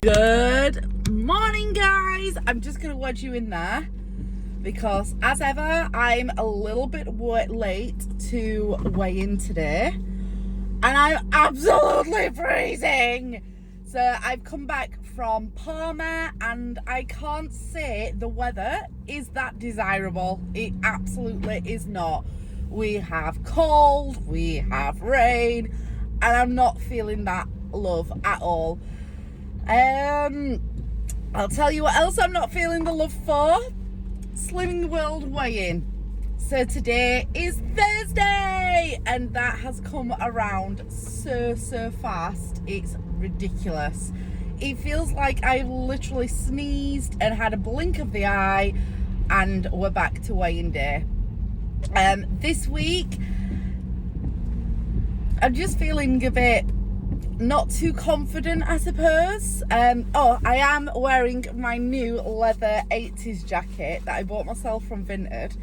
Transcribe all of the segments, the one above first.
Good morning, guys. I'm just gonna wedge you in there because, as ever, I'm a little bit late to weigh in today and I'm absolutely freezing. So I've come back from Parma and I can't say the weather is that desirable. It absolutely is not. We have cold, we have rain, and I'm not feeling that love at all. I'll tell you what else I'm not feeling the love for. Slimming World weigh-in. So today is Thursday and that has come around so fast. It's ridiculous. It feels like I've literally sneezed and had a blink of the eye and we're back to weigh-in day. This week I'm just feeling a bit not too confident, I suppose. I am wearing my new leather 80s jacket that I bought myself from Vinted.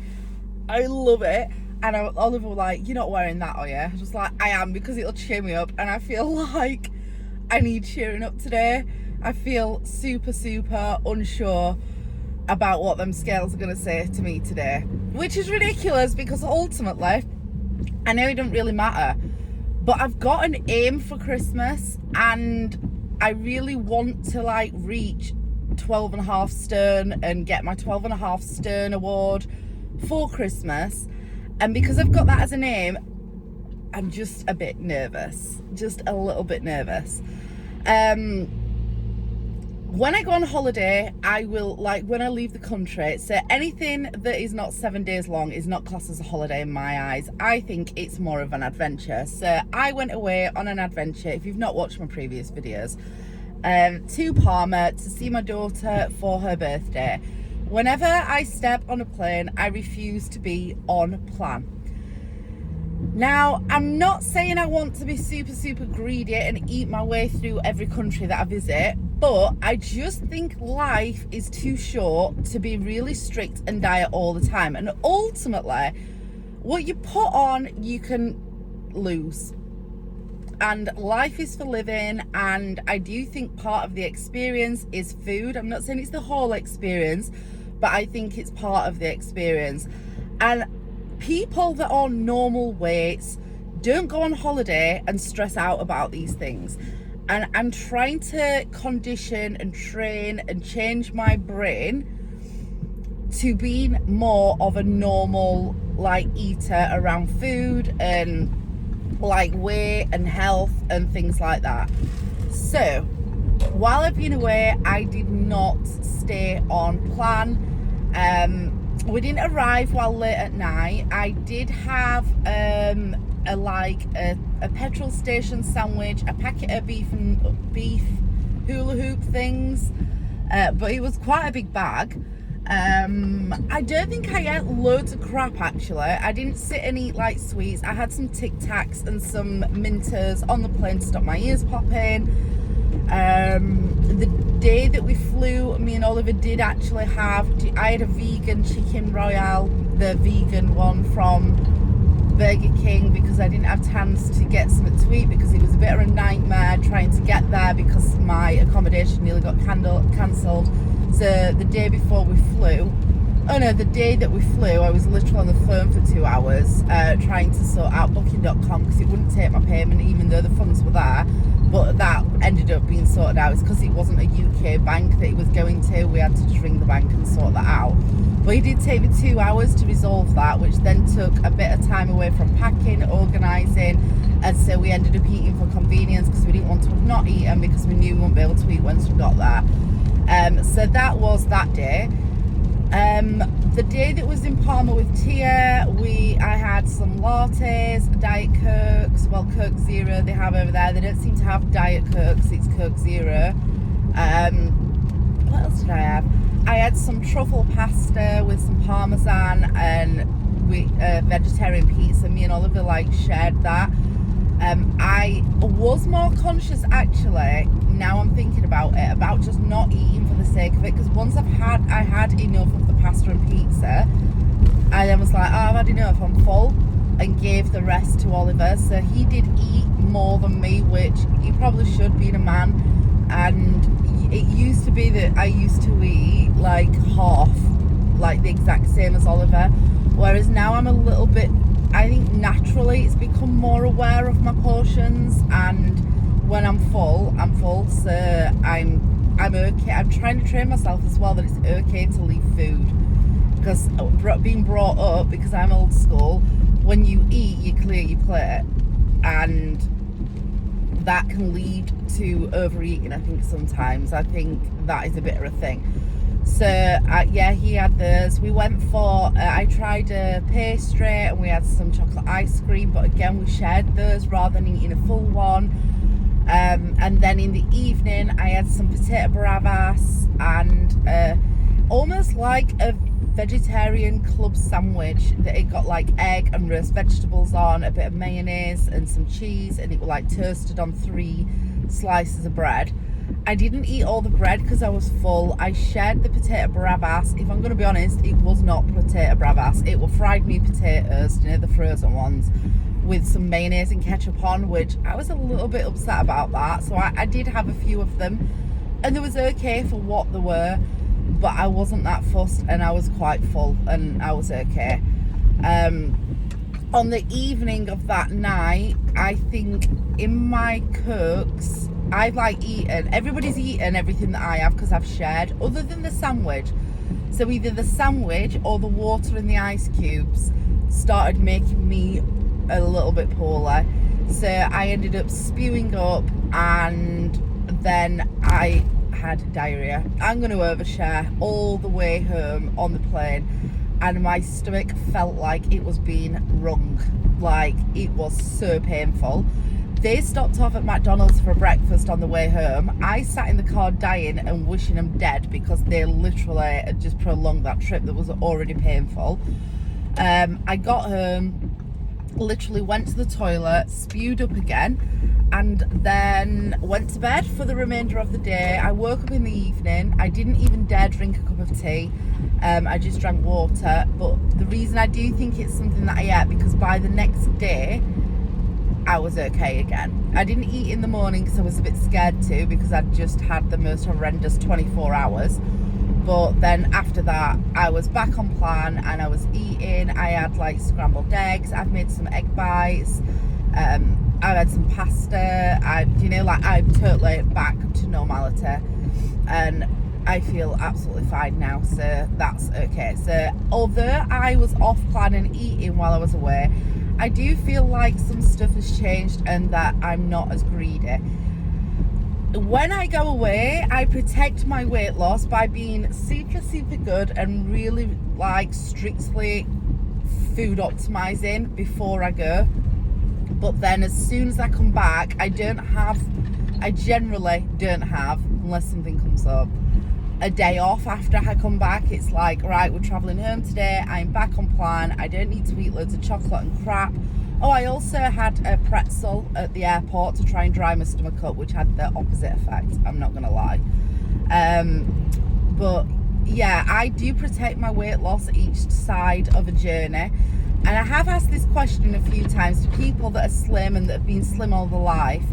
I love it. And Oliver was like, "You're not wearing that, are you?" I was just like, "I am, because it'll cheer me up." And I feel like I need cheering up today. I feel super unsure about what them scales are going to say to me today, which is ridiculous because ultimately I know it doesn't really matter. But I've got an aim for Christmas and I really want to reach 12.5 stone and get my 12.5 stone award for Christmas. And because I've got that as an aim, I'm just a bit nervous, just a little bit nervous. When I go on holiday, I will, when I leave the country, so anything that is not 7 days long is not classed as a holiday in my eyes. I think it's more of an adventure. So I went away on an adventure, if you've not watched my previous videos, to Parma to see my daughter for her birthday. Whenever I step on a plane, I refuse to be on plan. Now, I'm not saying I want to be super greedy and eat my way through every country that I visit, but I just think life is too short to be really strict and diet all the time. And ultimately, what you put on, you can lose. And life is for living, and I do think part of the experience is food. I'm not saying it's the whole experience, but I think it's part of the experience. And people that are normal weights don't go on holiday and stress out about these things. And I'm trying to condition and train and change my brain to being more of a normal eater around food and weight and health and things like that. So while I've been away, I did not stay on plan. We didn't arrive while late at night. I did have a petrol station sandwich, a packet of beef hula hoop things, but it was quite a big bag. I don't think I ate loads of crap actually. I didn't sit and eat sweets. I had some Tic Tacs and some Minters on the plane to stop my ears popping. The day that we flew, me and Oliver did actually I had a vegan chicken royale, the vegan one from Burger King, because I didn't have chance to get something to eat because it was a bit of a nightmare trying to get there because my accommodation nearly got cancelled. So the day before we flew, the day that we flew, I was literally on the phone for 2 hours trying to sort out booking.com because it wouldn't take my payment even though the funds were there. But that ended up being sorted out. It's because it wasn't a UK bank that it was going to. We had to just ring the bank and sort that out. But it did take me 2 hours to resolve that, which then took a bit of time away from packing, organising. And so we ended up eating for convenience because we didn't want to have not eaten because we knew we wouldn't be able to eat once we got there. So that was that day. The day that was in Parma with Tia, I had some lattes, Diet Cokes, Coke Zero they have over there. They don't seem to have Diet Cokes, it's Coke Zero. What else did I have? I had some truffle pasta with some parmesan and vegetarian pizza. Me and Oliver shared that. I was more conscious actually, now I'm thinking about it, about just not eating for the sake of it, because once I had enough of the pasta and pizza, I then was like, I've had enough, I'm full, and gave the rest to Oliver. So he did eat more than me, which he probably should, being a man, and it used to be that I used to eat like half, like the exact same as Oliver, whereas now I'm a little bit, I think naturally it's become more aware of my portions, and when I'm full, I'm full. So I'm okay. I'm trying to train myself as well that it's okay to leave food, because being brought up, because I'm old school, when you eat you clear your plate, and that can lead to overeating. I think sometimes that is a bit of a thing. So yeah, he had those. We went for I tried a pastry and we had some chocolate ice cream, but again we shared those rather than eating a full one. And then in the evening I had some potato bravas and almost like a vegetarian club sandwich that it got like egg and roast vegetables on, a bit of mayonnaise and some cheese, and it was like toasted on 3 slices of bread. I didn't eat all the bread because I was full. I shared the potato bravas. If I'm going to be honest, it was not potato bravas. It were fried meat potatoes, you know, the frozen ones, with some mayonnaise and ketchup on, which I was a little bit upset about that. So I did have a few of them, and they was okay for what they were, but I wasn't that fussed, and I was quite full, and I was okay. On the evening of that night, I think in my cooks, I've like eaten, everybody's eaten everything that I have because I've shared, other than the sandwich. So either the sandwich or the water and the ice cubes started making me a little bit poorly. So I ended up spewing up, and then I had diarrhea. I'm going to overshare all the way home on the plane, and my stomach felt like it was being wrung. Like, it was so painful. They stopped off at McDonald's for breakfast on the way home. I sat in the car dying and wishing them dead because they literally had just prolonged that trip that was already painful. I got home, literally went to the toilet, spewed up again, and then went to bed for the remainder of the day. I woke up in the evening. I didn't even dare drink a cup of tea. I just drank water. But the reason I do think it's something that I ate, because by the next day I was okay again. I didn't eat in the morning because I was a bit scared to, because I'd just had the most horrendous 24 hours. But then after that, I was back on plan and I was eating. I had like scrambled eggs. I've made some egg bites. I've had some pasta. I'm totally back to normality, and I feel absolutely fine now. So that's okay. So although I was off plan and eating while I was away, I do feel like some stuff has changed and that I'm not as greedy. When I go away, I protect my weight loss by being super good and really like strictly food optimizing before I go. But then as soon as I come back, I generally don't have, unless something comes up, a day off after I come back. It's like, right, we're traveling home today, I'm back on plan, I don't need to eat loads of chocolate and crap. Oh, I also had a pretzel at the airport to try and dry my stomach up, which had the opposite effect, I'm not gonna lie. But yeah, I do protect my weight loss each side of a journey. And I have asked this question a few times to people that are slim and that have been slim all their life.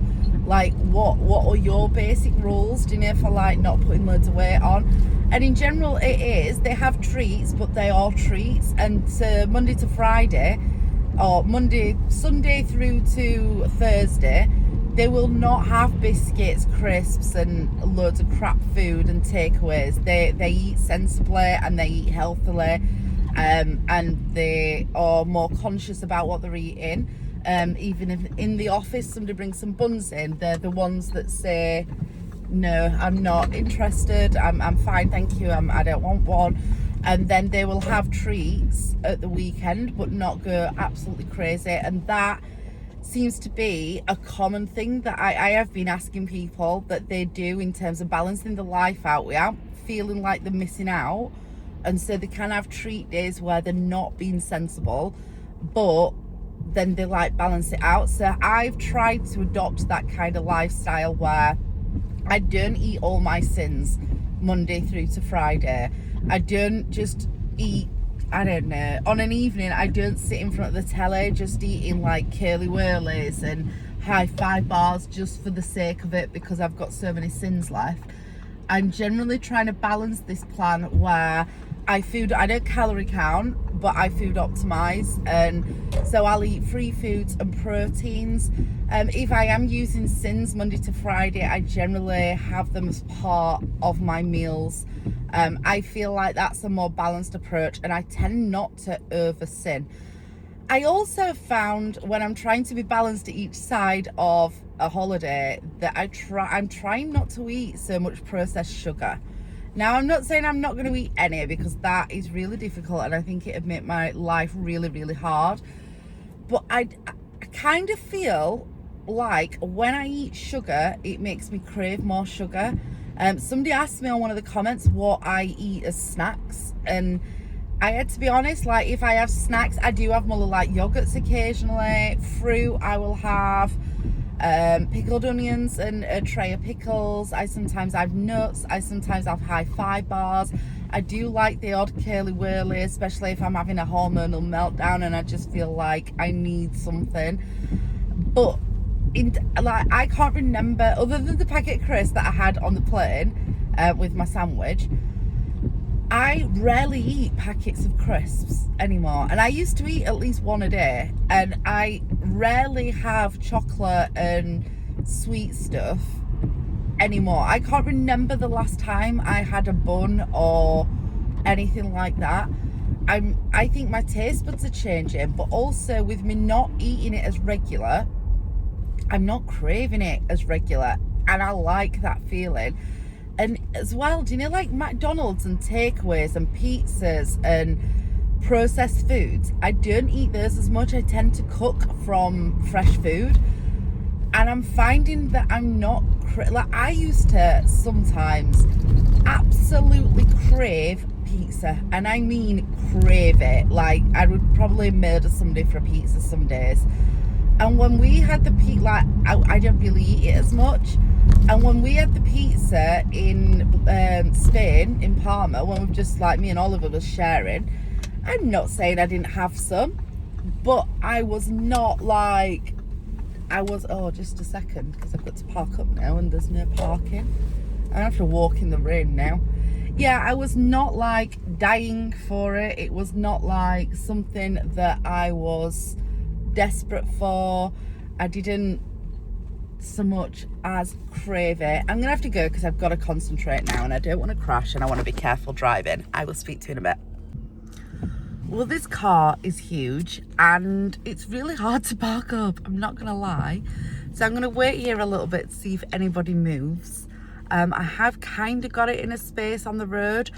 Like, what are your basic rules, do you know, for like not putting loads of weight on? And in general, it is, they have treats, but they are treats. And so Monday to Friday, or Sunday through to Thursday, they will not have biscuits, crisps and loads of crap food and takeaways. They eat sensibly and they eat healthily, and they are more conscious about what they're eating. Even if in the office somebody brings some buns in, they're the ones that say, no, I'm not interested, I'm fine, thank you, I don't want one. And then they will have treats at the weekend but not go absolutely crazy. And that seems to be a common thing that I have been asking people that they do in terms of balancing the life out without feeling like they're missing out. And so they can have treat days where they're not being sensible, but then they like balance it out. So I've tried to adopt that kind of lifestyle where I don't eat all my sins Monday through to Friday. I don't just eat, I don't know, on an evening I don't sit in front of the telly just eating like curly whirlies and high five bars just for the sake of it because I've got so many sins left. I'm generally trying to balance this plan where I don't calorie count, but I food optimize, and so I'll eat free foods and proteins. If I am using sins Monday to Friday, I generally have them as part of my meals. I feel like that's a more balanced approach, and I tend not to over sin. I also found when I'm trying to be balanced to each side of a holiday that I'm trying not to eat so much processed sugar. Now, I'm not saying I'm not going to eat any, because that is really difficult and I think it'd make my life really, really hard. But I kind of feel like when I eat sugar, it makes me crave more sugar. Somebody asked me on one of the comments what I eat as snacks, and I had to be honest, like if I have snacks, I do have more like yogurts occasionally. Fruit, I will have pickled onions and a tray of pickles. I sometimes have nuts. I sometimes have high five bars. I do like the odd curly whirly, especially if I'm having a hormonal meltdown and I just feel like I need something. But I can't remember, other than the packet of crisps that I had on the plane with my sandwich, I rarely eat packets of crisps anymore, and I used to eat at least one a day, and I rarely have chocolate and sweet stuff anymore. I can't remember the last time I had a bun or anything like that. I think my taste buds are changing, but also with me not eating it as regular, I'm not craving it as regular, and I like that feeling. And as well, do you know, like McDonald's and takeaways and pizzas and processed foods, I don't eat those as much. I tend to cook from fresh food, and I'm finding that I'm not like I used to sometimes absolutely crave pizza, and I mean crave it. Like I would probably murder somebody for a pizza some days. And when we had the pizza, like I don't really eat it as much. And when we had the pizza in Spain, in Palma, when we've just like me and Oliver was sharing, I'm not saying I didn't have some, but I was not like, oh, just a second, because I've got to park up now and there's no parking. I have to walk in the rain now. Yeah, I was not like dying for it. It was not like something that I was desperate for. I didn't so much as crave it. I'm gonna have to go because I've got to concentrate now and I don't want to crash and I want to be careful driving. I will speak to you in a bit. Well, this car is huge and it's really hard to park up, I'm not gonna lie. So I'm gonna wait here a little bit to see if anybody moves. I have kind of got it in a space on the road,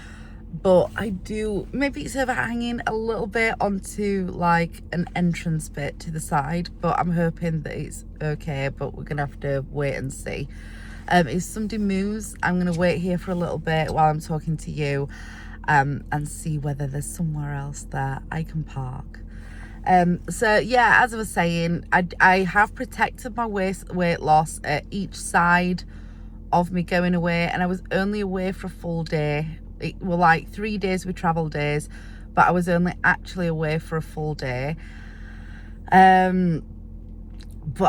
but I do, maybe it's overhanging a little bit onto like an entrance bit to the side, but I'm hoping that it's okay, but we're gonna have to wait and see. If somebody moves, I'm gonna wait here for a little bit while I'm talking to you and see whether there's somewhere else that I can park. So yeah, as I was saying, I have protected my weight loss at each side of me going away, and I was only away for a full day. It were like 3 days with travel days, but I was only actually away for a full day. But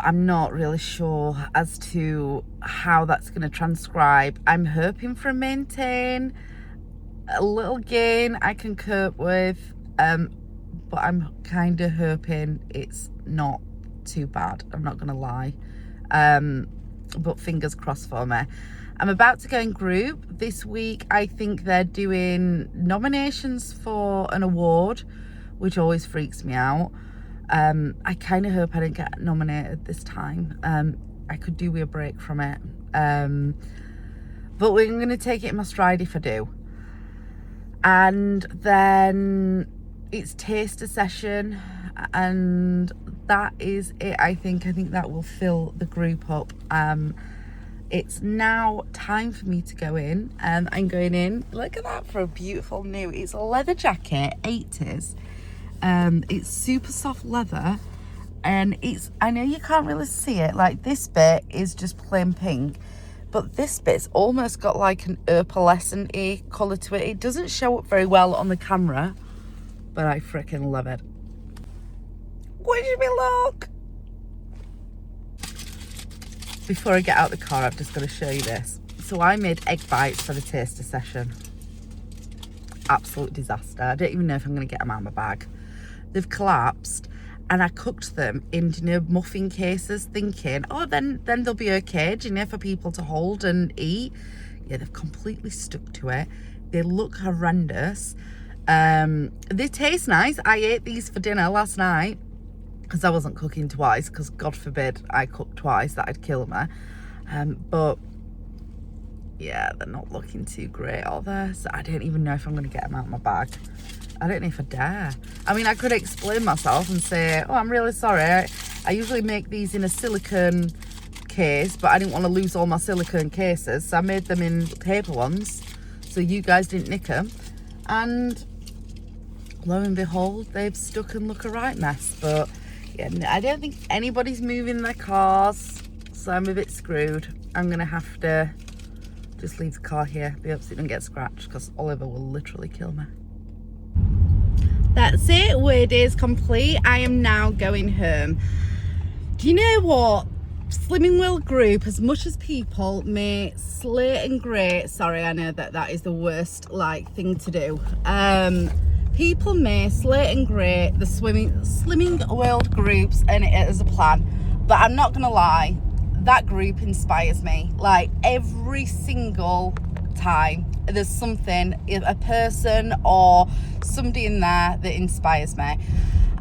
I'm not really sure as to how that's going to transcribe. I'm hoping for a maintain, a little gain I can cope with, but I'm kind of hoping it's not too bad, I'm not going to lie. But fingers crossed for me. I'm about to go in group this week. I think they're doing nominations for an award, which always freaks me out. I kind of hope I didn't get nominated this time. I could do with a break from it. But we're going to take it in my stride if I do. And then it's taster session, and that is it. I think that will fill the group up. It's now time for me to go in. I'm going in. Look at that for a beautiful new. It's a leather jacket, 80s. It's super soft leather, and I know you can't really see it. Like this bit is just plain pink, but this bit's almost got like an opalescent-y colour to it. It doesn't show up very well on the camera, but I freaking love it. Wish me luck. Before I get out the car, I've just got to show you this. So I made egg bites for the taster session. Absolute disaster. I don't even know if I'm going to get them out of my bag. They've collapsed, and I cooked them in, muffin cases, thinking, oh, then they'll be okay, for people to hold and eat. Yeah, they've completely stuck to it. They look horrendous. They taste nice. I ate these for dinner last night because I wasn't cooking twice, because God forbid I cooked twice, that'd kill me. But yeah, they're not looking too great, are they? So I don't even know if I'm going to get them out of my bag. I don't know if I dare. I mean, I could explain myself and say, oh, I'm really sorry. I usually make these in a silicone case, but I didn't want to lose all my silicone cases, so I made them in paper ones, so you guys didn't nick them. And lo and behold, they've stuck and look a right mess. But yeah, I don't think anybody's moving their cars, so I'm a bit screwed. I'm going to have to just leave the car here, be upset and get scratched, because Oliver will literally kill me. That's it, weigh day's complete. I am now going home. Do you know what? Slimming World group, as much as people may slay and grate, sorry, I know that is the worst thing to do. People may slay and grate the Slimming World groups and it as a plan, but I'm not gonna lie, that group inspires me. Every single time there's something, a person or somebody in there that inspires me.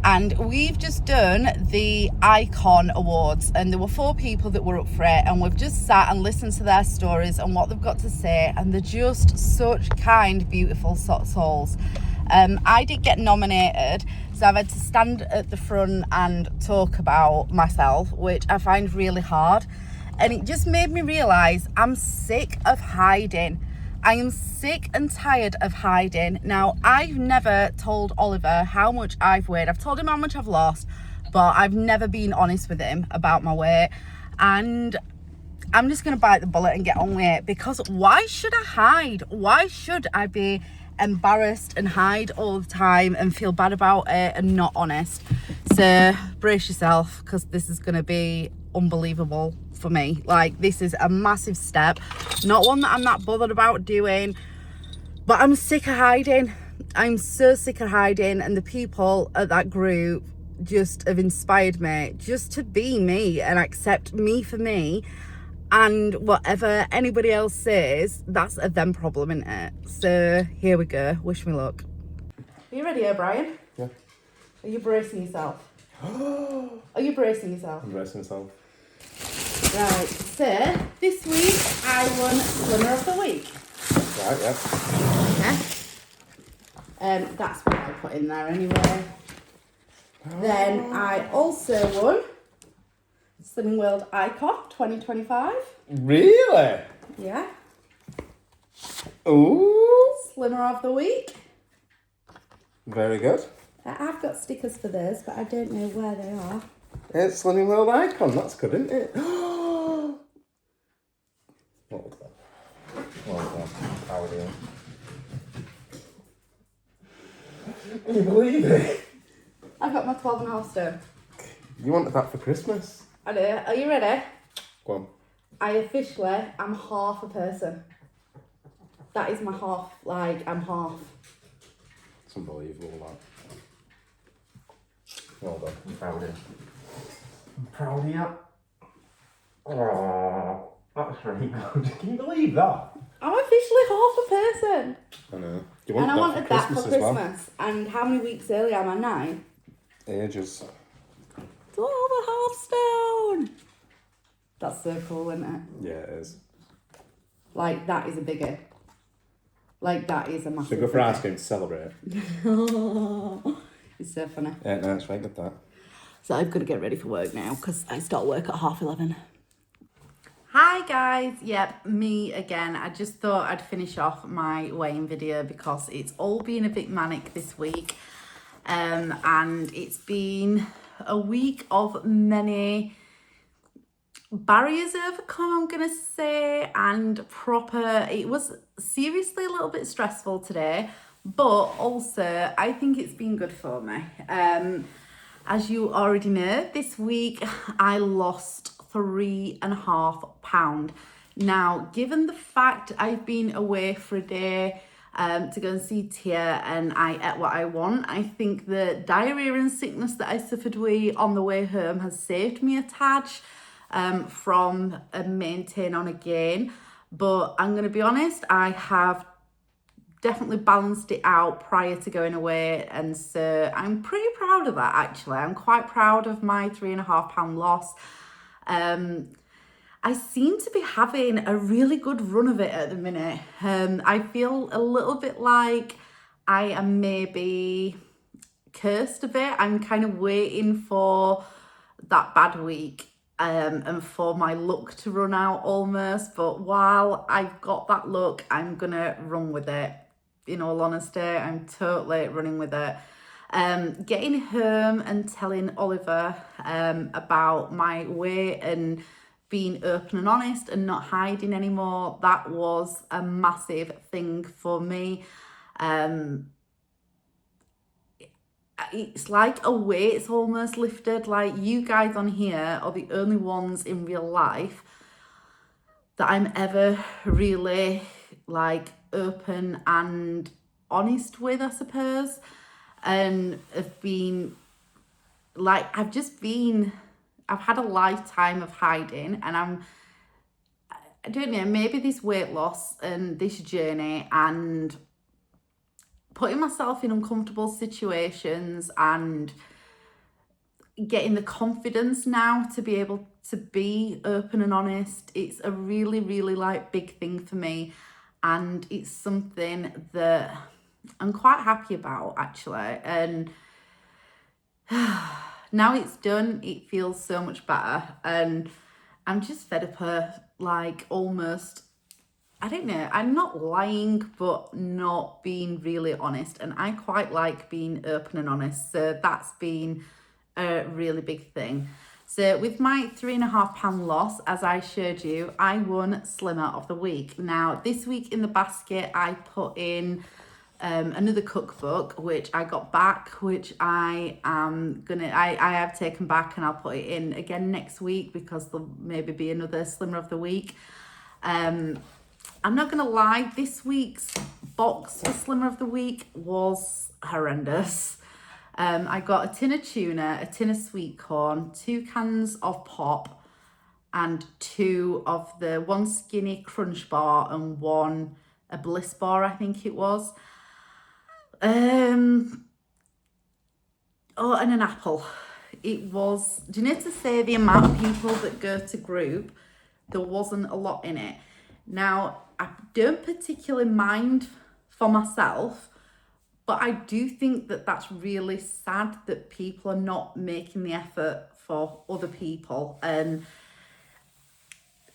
And we've just done the Icon Awards, and there were 4 people that were up for it, and we've just sat and listened to their stories and what they've got to say, and they're just such kind, beautiful souls. I did get nominated, so I've had to stand at the front and talk about myself, which I find really hard. And it just made me realise I'm sick of hiding. I am sick and tired of hiding. Now, I've never told Oliver how much I've weighed. I've told him how much I've lost, but I've never been honest with him about my weight. And I'm just going to bite the bullet and get on with it, because why should I hide? Why should I be embarrassed and hide all the time and feel bad about it and not honest? So brace yourself, because this is going to be unbelievable for me. This is a massive step, not one that I'm not bothered about doing, but I'm sick of hiding. I'm so sick of hiding, and the people at that group just have inspired me just to be me and accept me for me, and whatever anybody else says, that's a them problem, isn't it? So here we go, wish me luck. Are you ready, O'Brien? Yeah. Are you bracing yourself? Are you bracing yourself? I'm bracing myself. Right, so this week I won Slimmer of the Week. Right, yeah. Okay. That's what I put in there anyway. Then I also won Slimming World Icon 2025. Really? Yeah. Ooh. Slimmer of the Week. Very good. I've got stickers for those, but I don't know where they are. It's Slimming World Icon, that's good, isn't it? Well done. Well done. How are you? Can you believe it? I've got my 12.5 stone. You wanted that for Christmas. I do. Are you ready? Go on. I officially am half a person. That is my half. I'm half. It's unbelievable, that. Well done. I'm proud of you. I'm proud of you. Oh, that's really good. Can you believe that? I'm officially half a person. I know. And I wanted that for Christmas. Well? And how many weeks early am I? 9? Ages. 12.5 stone. That's so cool, isn't it? Yeah, it is. That is a biggie. That is a massive. Should we go for ice cream to celebrate? It's so funny. Yeah, no, it's very good, that. So I've got to get ready for work now, because I start work at 11:30. Hi guys, yep, me again. I just thought I'd finish off my weighing video because it's all been a bit manic this week. And it's been a week of many barriers overcome, I'm gonna say, and proper, it was seriously a little bit stressful today, but also I think it's been good for me. As you already know, this week I lost 3.5 pounds. Now, given the fact I've been away for a day to go and see Tia and I ate what I want, I think the diarrhea and sickness that I suffered with on the way home has saved me a tad from a maintain on again. But I'm going to be honest, I have definitely balanced it out prior to going away, and so I'm pretty proud of that. Actually, I'm quite proud of my 3.5 pound loss. I seem to be having a really good run of it at the minute. I feel a little bit like I am maybe cursed a bit. I'm kind of waiting for that bad week and for my luck to run out almost. But while I've got that luck, I'm gonna run with it. In all honesty, I'm totally running with it. Getting home and telling Oliver about my weight and being open and honest and not hiding anymore, that was a massive thing for me. It's like a weight's almost lifted. Like, you guys on here are the only ones in real life that I'm ever really like open and honest with, I suppose. And have been like, I've had a lifetime of hiding, and I don't know, maybe this weight loss and this journey and putting myself in uncomfortable situations and getting the confidence now to be able to be open and honest, it's a really, really like big thing for me, and it's something that I'm quite happy about actually. And now it's done, it feels so much better, and I'm just fed up of like almost, I don't know, I'm not lying, but not being really honest. And I quite like being open and honest. So that's been a really big thing. So with my 3.5 pound loss, as I showed you, I won Slimmer of the Week. Now, this week in the basket, I put in another cookbook, which I got back, which I have taken back, and I'll put it in again next week because there'll maybe be another Slimmer of the Week. I'm not gonna lie, this week's box for Slimmer of the Week was horrendous. I got a tin of tuna, a tin of sweet corn, 2 cans of pop, and 2 of the one skinny crunch bar and one a bliss bar, I think it was. And an apple. It was, do you know, to say the amount of people that go to group, there wasn't a lot in it. Now, I don't particularly mind for myself, but I do think that that's really sad that people are not making the effort for other people. And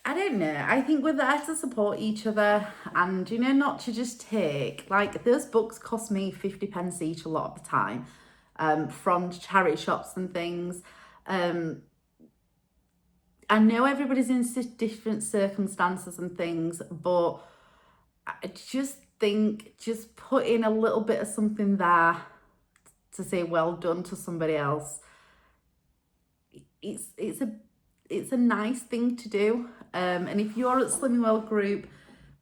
I don't know, I think we're there to support each other and, you know, not to just take, like, those books cost me 50p each a lot of the time, from charity shops and things. I know everybody's in different circumstances and things, but I just think just put in a little bit of something there to say well done to somebody else. It's a nice thing to do. And if you're at Slimming World group,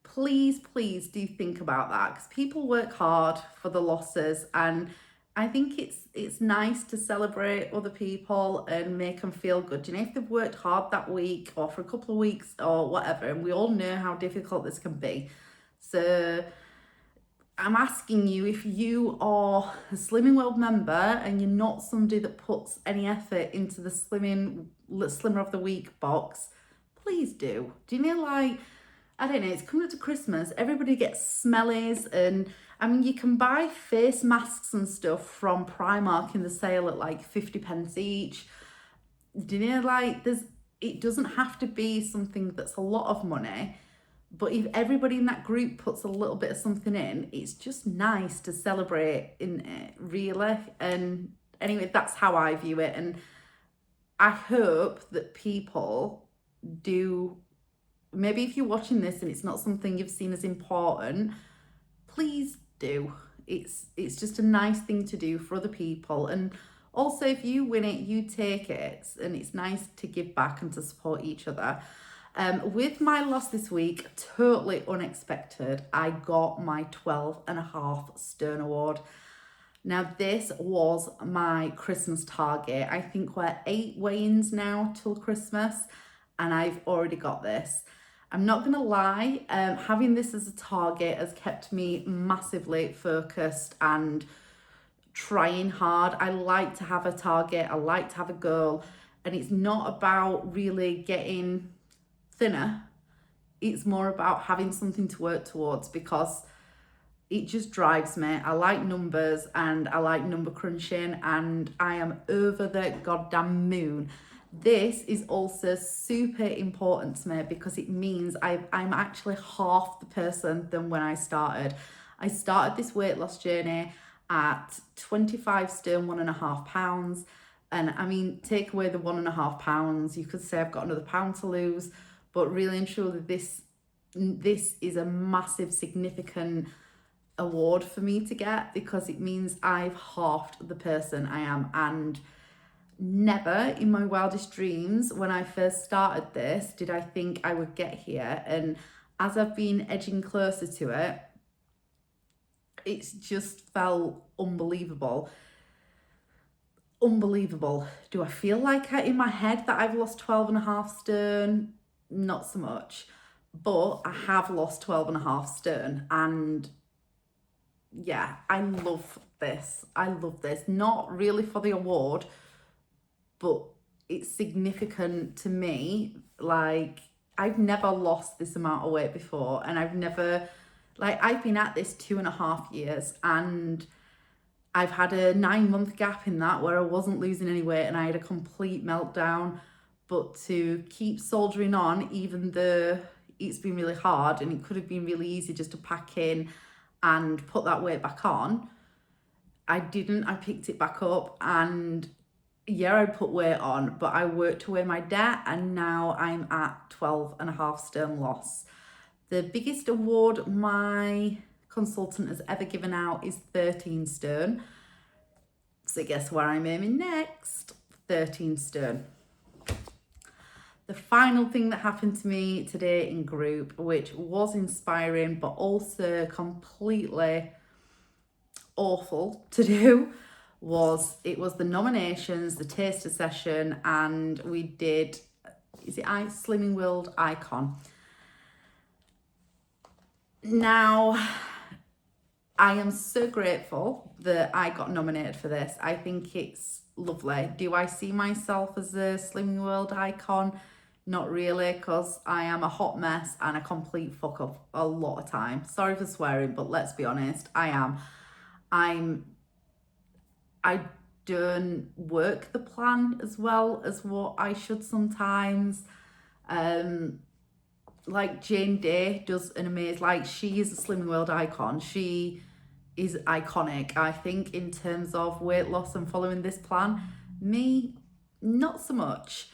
please do think about that, because people work hard for the losses, and I think it's nice to celebrate other people and make them feel good. You know, if they've worked hard that week or for a couple of weeks or whatever, and we all know how difficult this can be. So I'm asking you, if you are a Slimming World member and you're not somebody that puts any effort into the Slimmer of the Week box, please do. Do you know, like, I don't know, it's coming up to Christmas, everybody gets smellies, and I mean, you can buy face masks and stuff from Primark in the sale at like 50p each. Do you know, like, it doesn't have to be something that's a lot of money, but if everybody in that group puts a little bit of something in, it's just nice to celebrate in it, really. And anyway, that's how I view it, and I hope that people do, maybe if you're watching this and it's not something you've seen as important, please do. It's just a nice thing to do for other people. And also, if you win it, you take it, and it's nice to give back and to support each other. With my loss this week, totally unexpected, I got my 12.5 Stern Award. Now, this was my Christmas target. I think we're 8 weigh-ins now till Christmas, and I've already got this. I'm not gonna lie, having this as a target has kept me massively focused and trying hard. I like to have a target, I like to have a goal, and it's not about really getting thinner. It's more about having something to work towards, because it just drives me. I like numbers and I like number crunching, and I am over the goddamn moon. This is also super important to me because it means I'm actually half the person than when I started. I started this weight loss journey at 25 stone, 1.5 pounds. And I mean, take away the 1.5 pounds, you could say I've got another pound to lose, but really and truly, this is a massive, significant award for me to get, because it means I've halved the person I am. And never in my wildest dreams, when I first started this, did I think I would get here. And as I've been edging closer to it, it's just felt unbelievable. Unbelievable. Do I feel like in my head that I've lost 12.5 stone? Not so much. But I have lost 12.5 stone, and yeah, I love this. I love this. Not really for the award, but it's significant to me. Like, I've never lost this amount of weight before, and I've been at this 2.5 years, and I've had a 9-month gap in that where I wasn't losing any weight and I had a complete meltdown. But to keep soldiering on, even though it's been really hard and it could have been really easy just to pack in and put that weight back on, I didn't. I picked it back up, and yeah, I put weight on, but I worked away my debt, and now I'm at 12.5 stone loss. The biggest award my consultant has ever given out is 13 stone. So guess where I'm aiming next? 13 stone. The final thing that happened to me today in group, which was inspiring but also completely awful to do, was the nominations, the taster session, and we did, is it Slimming World Icon. Now, I am so grateful that I got nominated for this. I think it's lovely. Do I see myself as a Slimming World icon? Not really, because I am a hot mess and a complete fuck up a lot of time. Sorry for swearing, but let's be honest, I am. I don't work the plan as well as what I should sometimes. Like Jane Day does an amazing, like, she is a Slimming World icon. She is iconic, I think, in terms of weight loss and following this plan. Me, not so much.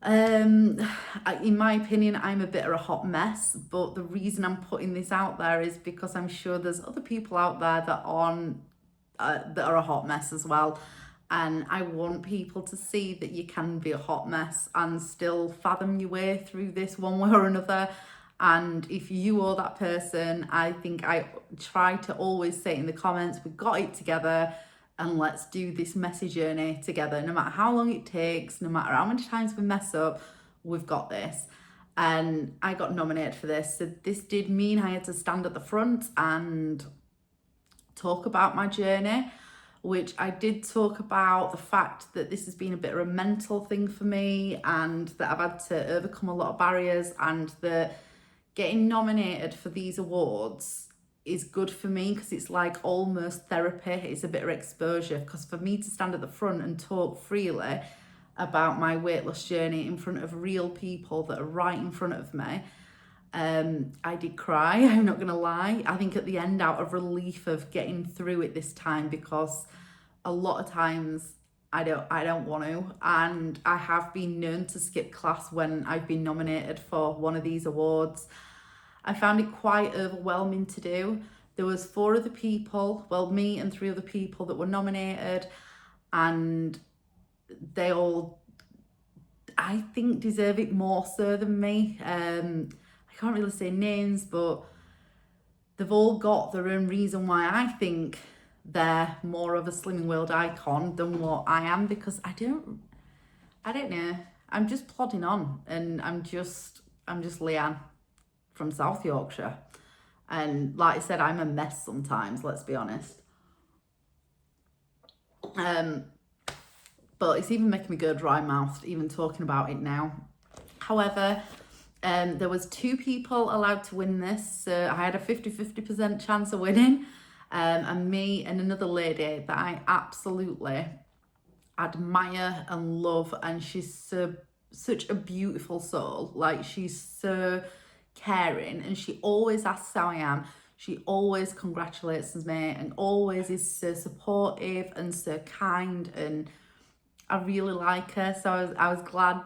In my opinion, I'm a bit of a hot mess, but the reason I'm putting this out there is because I'm sure there's other people out there that are a hot mess as well. And I want people to see that you can be a hot mess and still fathom your way through this one way or another. And if you are that person, I think I try to always say in the comments, we got it together, and let's do this messy journey together. No matter how long it takes, no matter how many times we mess up, we've got this. And I got nominated for this. So this did mean I had to stand at the front and talk about my journey, which I did talk about the fact that this has been a bit of a mental thing for me, and that I've had to overcome a lot of barriers, and that getting nominated for these awards is good for me because it's like almost therapy. It's a bit of exposure, because for me to stand at the front and talk freely about my weight loss journey in front of real people that are right in front of me, I did cry, I'm not gonna lie. I think at the end, out of relief of getting through it this time, because a lot of times I don't want to, and I have been known to skip class when I've been nominated for one of these awards. I found it quite overwhelming to do. There was 4 other people, well, me and 3 other people that were nominated, and they all I think deserve it more so than me. I can't really say names, but they've all got their own reason why I think they're more of a Slimming World icon than what I am, because I don't know. I'm just plodding on, and I'm just Leanne from South Yorkshire. And like I said, I'm a mess sometimes, let's be honest. But it's even making me go dry mouthed even talking about it now. However, there was 2 people allowed to win this, so I had a 50% chance of winning, and me and another lady that I absolutely admire and love, and she's such a beautiful soul. Like, she's so caring, and she always asks how I am. She always congratulates me and always is so supportive and so kind, and I really like her. So I was glad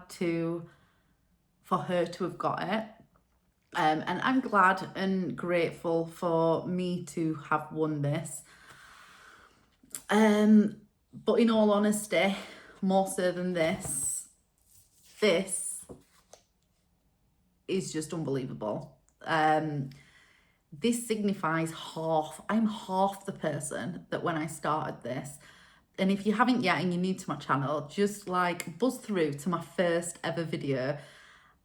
for her to have got it. And I'm glad and grateful for me to have won this. But in all honesty, more so than this is just unbelievable. This signifies I'm half the person that when I started this. And if you haven't yet and you're new to my channel, just like buzz through to my first ever video,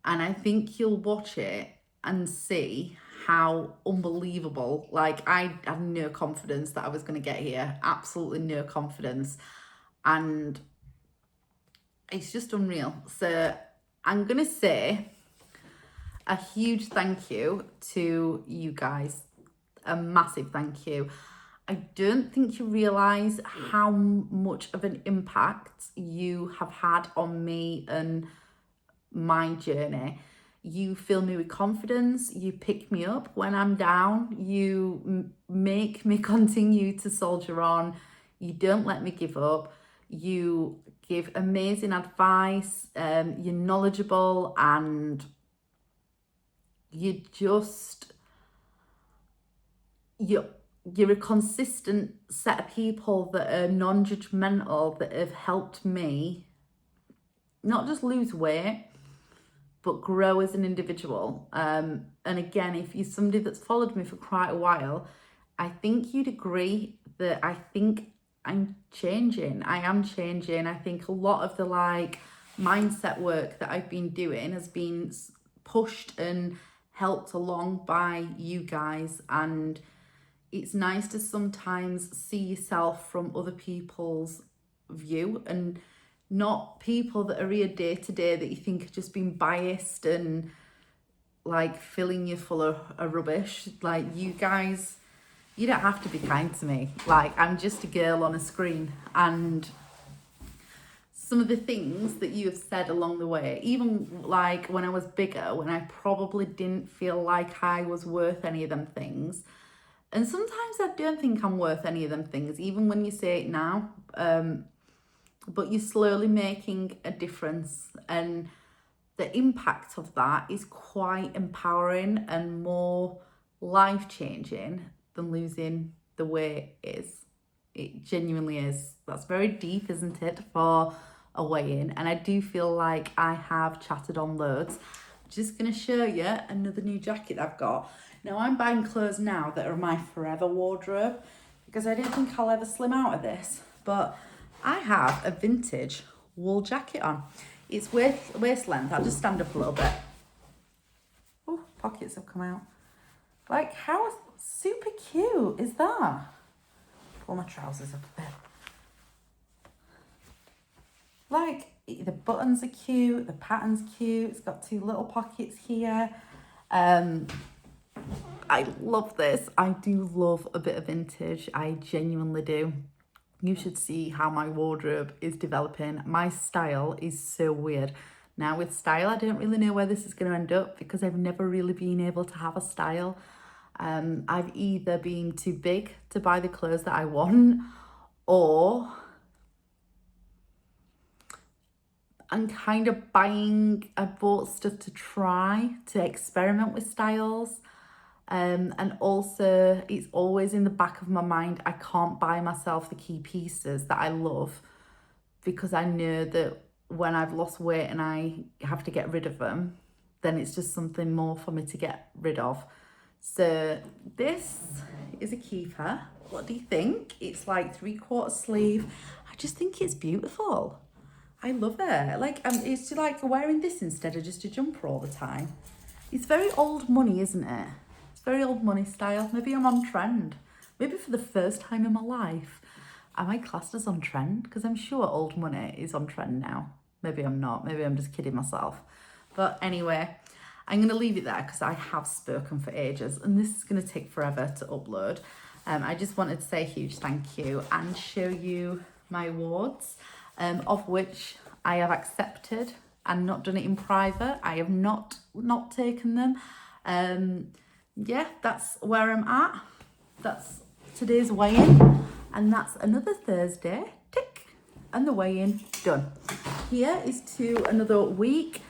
and I think you'll watch it and see how unbelievable. Like, I had no confidence that I was going to get here, absolutely no confidence, and it's just unreal. So I'm going to say a huge thank you to you guys, a massive thank you. I don't think you realise how much of an impact you have had on me and my journey. You fill me with confidence, you pick me up when I'm down, you make me continue to soldier on, you don't let me give up, you give amazing advice, you're knowledgeable, and you're a consistent set of people that are non-judgmental, that have helped me not just lose weight, but grow as an individual. And again, if you're somebody that's followed me for quite a while, I think you'd agree that I think I'm changing. I am changing. I think a lot of the mindset work that I've been doing has been pushed and helped along by you guys, and it's nice to sometimes see yourself from other people's view, and not people that are here day to day that you think have just been biased and like filling you full of rubbish. Like, you guys, you don't have to be kind to me. Like, I'm just a girl on a screen, and some of the things that you have said along the way, even like when I was bigger, when I probably didn't feel like I was worth any of them things, and sometimes I don't think I'm worth any of them things, even when you say it now, but you're slowly making a difference, and the impact of that is quite empowering and more life-changing than losing the weight is. It genuinely is. That's very deep, isn't it, for a weigh-in? And I do feel like I have chatted on loads. I'm just going to show you another new jacket I've got. Now, I'm buying clothes now that are my forever wardrobe, because I don't think I'll ever slim out of this. But I have a vintage wool jacket on. It's waist length. I'll just stand up a little bit. Oh, pockets have come out. Like, how super cute is that? Pull my trousers up a bit. Like, the buttons are cute, the pattern's cute. It's got 2 little pockets here. I love this. I do love a bit of vintage. I genuinely do. You should see how my wardrobe is developing. My style is so weird. Now, with style, I don't really know where this is going to end up, because I've never really been able to have a style. I've either been too big to buy the clothes that I want, or I'm kind of I bought stuff to try, to experiment with styles. And also, it's always in the back of my mind, I can't buy myself the key pieces that I love, because I know that when I've lost weight and I have to get rid of them, then it's just something more for me to get rid of. So this is a keeper. What do you think? It's like 3/4 sleeve. I just think it's beautiful. I love it. Like, it's like wearing this instead of just a jumper all the time. It's very old money, isn't it? It's very old money style. Maybe I'm on trend. Maybe for the first time in my life, am I classed as on trend? Because I'm sure old money is on trend now. Maybe I'm not. Maybe I'm just kidding myself. But anyway, I'm going to leave it there because I have spoken for ages and this is going to take forever to upload. I just wanted to say a huge thank you and show you my awards, of which I have accepted and not done it in private. I have not taken them. Yeah, that's where I'm at. That's today's weigh-in, and that's another Thursday, tick, and the weigh-in done. Here is to another week.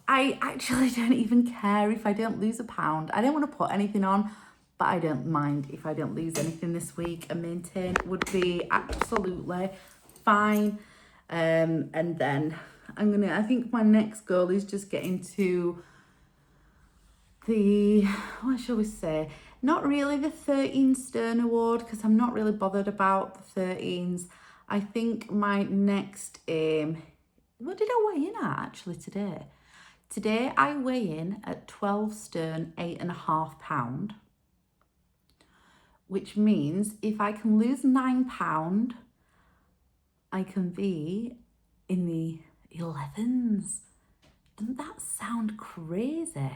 I actually don't even care if I don't lose a pound. I don't want to put anything on, but I don't mind if I don't lose anything this week, and maintain would be absolutely fine. And then I think my next goal is just getting to the, what shall we say, not really the 13 stone award, because I'm not really bothered about the 13s. I think my next aim, what did I weigh in at actually today? Today I weigh in at 12 stone, 8.5 pound, which means if I can lose 9 pound, I can be in the 11s. Doesn't that sound crazy?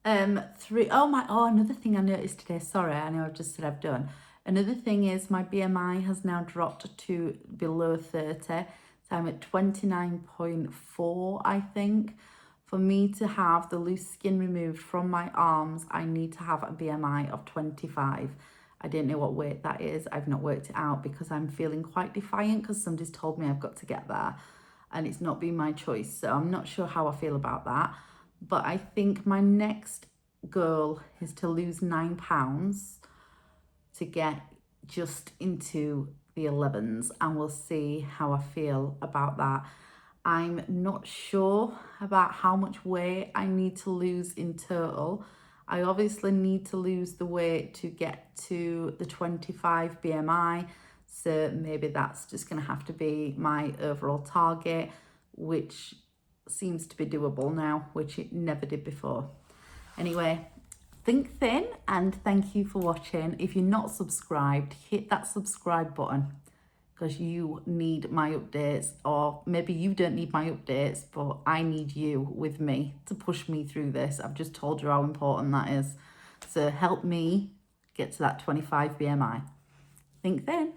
Another thing I noticed today, sorry, I know I've just said I've done. Another thing is my BMI has now dropped to below 30. So I'm at 29.4, I think. For me to have the loose skin removed from my arms, I need to have a BMI of 25. I don't know what weight that is. I've not worked it out because I'm feeling quite defiant because somebody's told me I've got to get there and it's not been my choice. So I'm not sure how I feel about that. But I think my next goal is to lose 9 pounds to get just into the 11s, and we'll see how I feel about that. I'm not sure about how much weight I need to lose in total. I obviously need to lose the weight to get to the 25 BMI. So maybe that's just going to have to be my overall target, which seems to be doable now, which it never did before. Anyway, think thin, and thank you for watching. If you're not subscribed, hit that subscribe button because you need my updates, or maybe you don't need my updates, but I need you with me to push me through this. I've just told you how important that is. So help me get to that 25 BMI. Think thin.